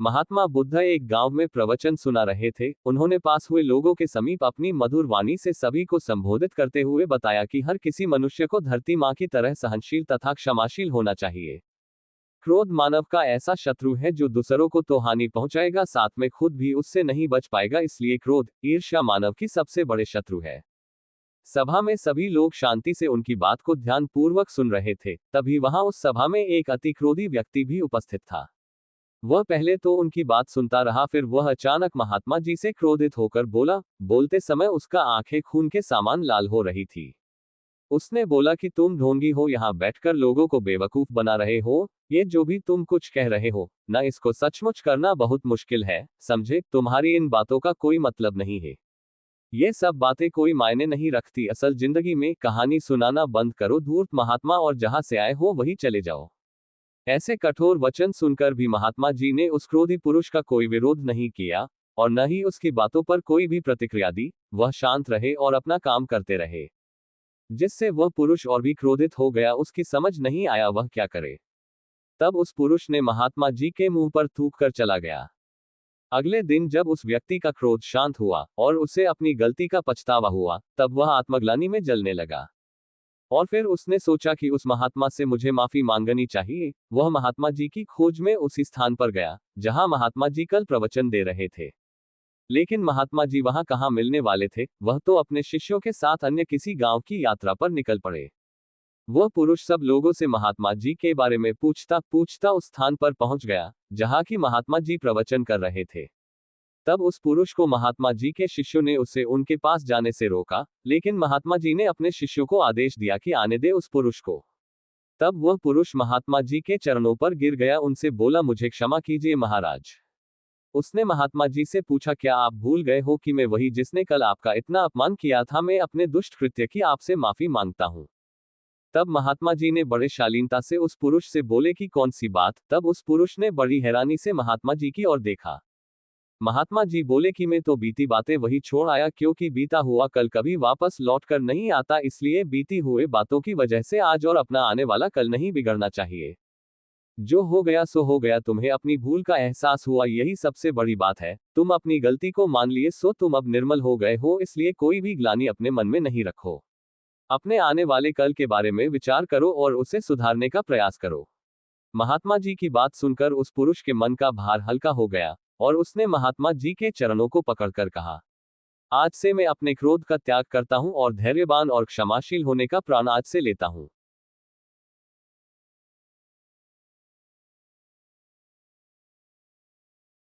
महात्मा बुद्ध एक गांव में प्रवचन सुना रहे थे। उन्होंने पास हुए लोगों के समीप अपनी मधुर वाणी से सभी को संबोधित करते हुए बताया कि हर किसी मनुष्य को धरती माँ की तरह सहनशील तथा क्षमाशील होना चाहिए। क्रोध मानव का ऐसा शत्रु है जो दूसरों को तो हानि पहुंचाएगा, साथ में खुद भी उससे नहीं बच पाएगा। इसलिए क्रोध, ईर्ष्या मानव की सबसे बड़े शत्रु है। सभा में सभी लोग शांति से उनकी बात को ध्यान पूर्वक सुन रहे थे। तभी वहां उस सभा में एक अति क्रोधी व्यक्ति भी उपस्थित था। वह पहले तो उनकी बात सुनता रहा, फिर वह अचानक महात्मा जी से क्रोधित होकर बोला। बोलते समय उसका आंखें खून के समान लाल हो रही थी। उसने बोला कि तुम ढोंगी हो, यहाँ बैठकर लोगों को बेवकूफ बना रहे हो। ये जो भी तुम कुछ कह रहे हो ना, इसको सचमुच करना बहुत मुश्किल है, समझे। तुम्हारी इन बातों का कोई मतलब नहीं है। ये सब बातें कोई मायने नहीं रखती असल जिंदगी में। कहानी सुनाना बंद करो धूर्त महात्मा, और जहां से आए हो वहीं चले जाओ। ऐसे कठोर वचन सुनकर भी महात्मा जी ने उस क्रोधी पुरुष का कोई विरोध नहीं किया और न ही उसकी बातों पर कोई भी प्रतिक्रिया दी। वह शांत रहे और अपना काम करते रहे, जिससे वह पुरुष और भी क्रोधित हो गया। उसकी समझ नहीं आया वह क्या करे। तब उस पुरुष ने महात्मा जी के मुंह पर थूक कर चला गया। अगले दिन जब उस व्यक्ति का क्रोध शांत हुआ और उसे अपनी गलती का पछतावा हुआ, तब वह आत्मग्लानि में जलने लगा। और फिर उसने सोचा कि उस महात्मा से मुझे माफी मांगनी चाहिए। वह महात्मा जी की खोज में उसी स्थान पर गया जहां महात्मा जी कल प्रवचन दे रहे थे। लेकिन महात्मा जी वहां कहां मिलने वाले थे, वह तो अपने शिष्यों के साथ अन्य किसी गांव की यात्रा पर निकल पड़े। वह पुरुष सब लोगों से महात्मा जी के बारे में पूछता पूछता उस स्थान पर पहुंच गया जहां की महात्मा जी प्रवचन कर रहे थे। तब उस पुरुष को महात्मा जी के शिष्यों ने उसे उनके पास जाने से रोका, लेकिन महात्मा जी ने अपने शिष्यों को आदेश दिया कि आने दे उस पुरुष को। तब वह पुरुष महात्मा जी के चरणों पर गिर गया, उनसे बोला, मुझे क्षमा कीजिए महाराज। उसने महात्मा जी से पूछा, क्या आप भूल गए हो कि मैं वही जिसने कल आपका इतना अपमान किया था। मैं अपने दुष्ट कृत्य की आपसे माफी मांगता हूँ। तब महात्मा जी ने बड़े शालीनता से उस पुरुष से बोले कि कौन सी बात। तब उस पुरुष ने बड़ी हैरानी से महात्मा जी की ओर देखा। महात्मा जी बोले कि मैं तो बीती बातें वही छोड़ आया, क्योंकि बीता हुआ कल कभी वापस लौट कर नहीं आता। इसलिए बीती हुए बातों की वजह से आज और अपना आने वाला कल नहीं बिगड़ना चाहिए। जो हो गया सो हो गया। तुम्हें अपनी भूल का एहसास हुआ, यही सबसे बड़ी बात है। तुम अपनी गलती को मान लिए, सो तुम अब निर्मल हो गए हो। इसलिए कोई भी ग्लानि अपने मन में नहीं रखो। अपने आने वाले कल के बारे में विचार करो और उसे सुधारने का प्रयास करो। महात्मा जी की बात सुनकर उस पुरुष के मन का भार हल्का हो गया और उसने महात्मा जी के चरणों को पकड़कर कहा, आज से मैं अपने क्रोध का त्याग करता हूं और धैर्यवान और क्षमाशील होने का प्रण आज से लेता हूं।